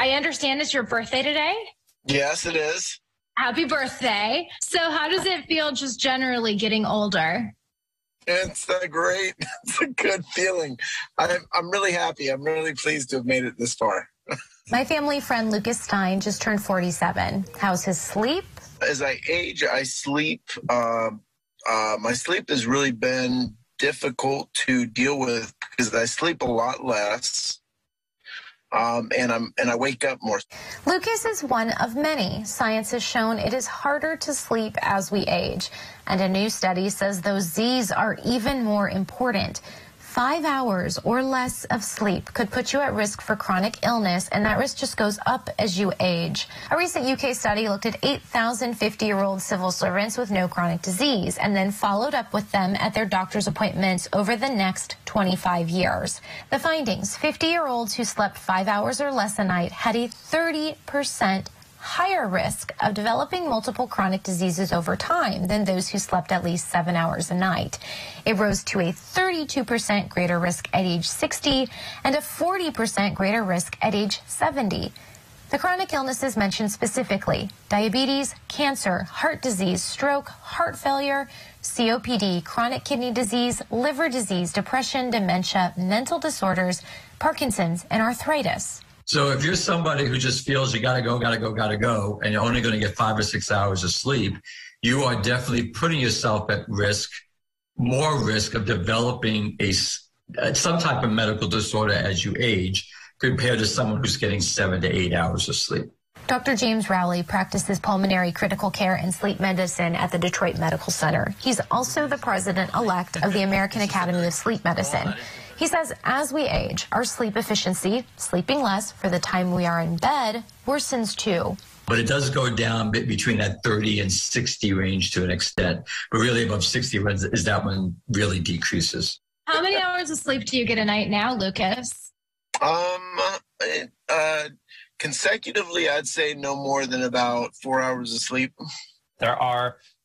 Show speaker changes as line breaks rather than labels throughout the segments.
I understand it's your birthday today.
Yes, it is.
Happy birthday. So how does it feel just generally getting older?
It's it's a good feeling. I'm really happy. I'm really pleased to have made it this far.
My family friend Lucas Stein just turned 47. How's his sleep?
As I age, I sleep. My sleep has really been difficult to deal with because I sleep a lot less. And I wake up more.
Lucas is one of many. Science has shown it is harder to sleep as we age. And a new study says those Z's are even more important. 5 hours or less of sleep could put you at risk for chronic illness, and that risk just goes up as you age. A recent UK study looked at 8,000 50-year-old civil servants with no chronic disease and then followed up with them at their doctor's appointments over the next 25 years. The findings, 50-year-olds who slept 5 hours or less a night had a 30% higher risk of developing multiple chronic diseases over time than those who slept at least 7 hours a night. It rose to a 32% greater risk at age 60 and a 40% greater risk at age 70. The chronic illnesses mentioned specifically: diabetes, cancer, heart disease, stroke, heart failure, COPD, chronic kidney disease, liver disease, depression, dementia, mental disorders, Parkinson's, and arthritis.
So if you're somebody who just feels you gotta go, and you're only gonna get 5 or 6 hours of sleep, you are definitely putting yourself at risk, more risk of developing some type of medical disorder as you age compared to someone who's getting 7 to 8 hours of sleep.
Dr. James Rowley practices pulmonary critical care and sleep medicine at the Detroit Medical Center. He's also the president-elect of the American Academy of Sleep Medicine. He says as we age, our sleep efficiency, sleeping less for the time we are in bed, worsens too.
But it does go down between that 30 and 60 range to an extent. But really above 60 is that one really decreases.
How many hours of sleep do you get a night now, Lucas?
Consecutively, I'd say no more than about 4 hours of sleep.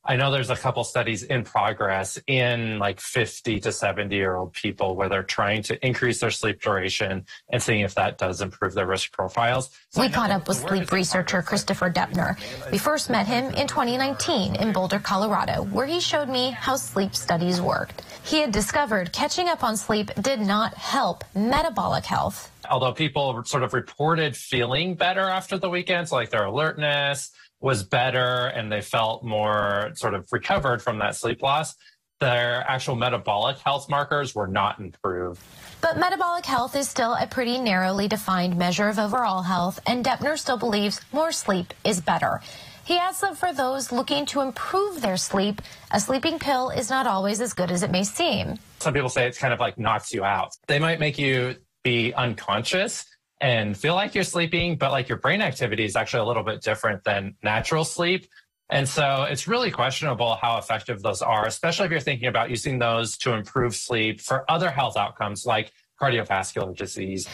I know there's a couple studies in progress in like 50 to 70-year-old people where they're trying to increase their sleep duration and seeing if that does improve their risk profiles.
We caught up with sleep researcher Christopher Deppner. We first met him in 2019 in Boulder, Colorado, where he showed me how sleep studies worked. He had discovered catching up on sleep did not help metabolic health.
Although people sort of reported feeling better after the weekend, so like their alertness was better and they felt more sort of recovered from that sleep loss, their actual metabolic health markers were not improved.
But metabolic health is still a pretty narrowly defined measure of overall health, and Deppner still believes more sleep is better. He adds that for those looking to improve their sleep, a sleeping pill is not always as good as it may seem.
Some people say it's kind of like knocks you out. They might make you be unconscious and feel like you're sleeping, but like your brain activity is actually a little bit different than natural sleep. And so it's really questionable how effective those are, especially if you're thinking about using those to improve sleep for other health outcomes like cardiovascular disease.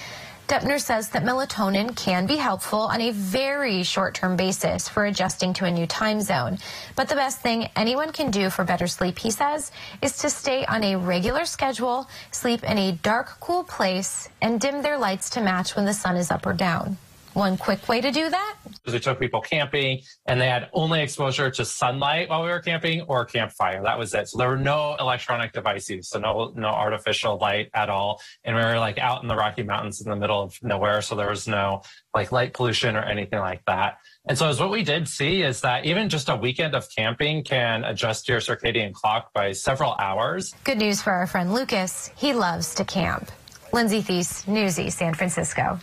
Deppner says that melatonin can be helpful on a very short-term basis for adjusting to a new time zone. But the best thing anyone can do for better sleep, he says, is to stay on a regular schedule, sleep in a dark, cool place, and dim their lights to match when the sun is up or down. One quick way to do that?
We took people camping, and they had only exposure to sunlight while we were camping or campfire. That was it. So there were no electronic devices, so no artificial light at all. And we were like out in the Rocky Mountains in the middle of nowhere, so there was no like light pollution or anything like that. And so what we did see is that even just a weekend of camping can adjust your circadian clock by several hours.
Good news for our friend Lucas. He loves to camp. Lindsay Thies, Newsy, San Francisco.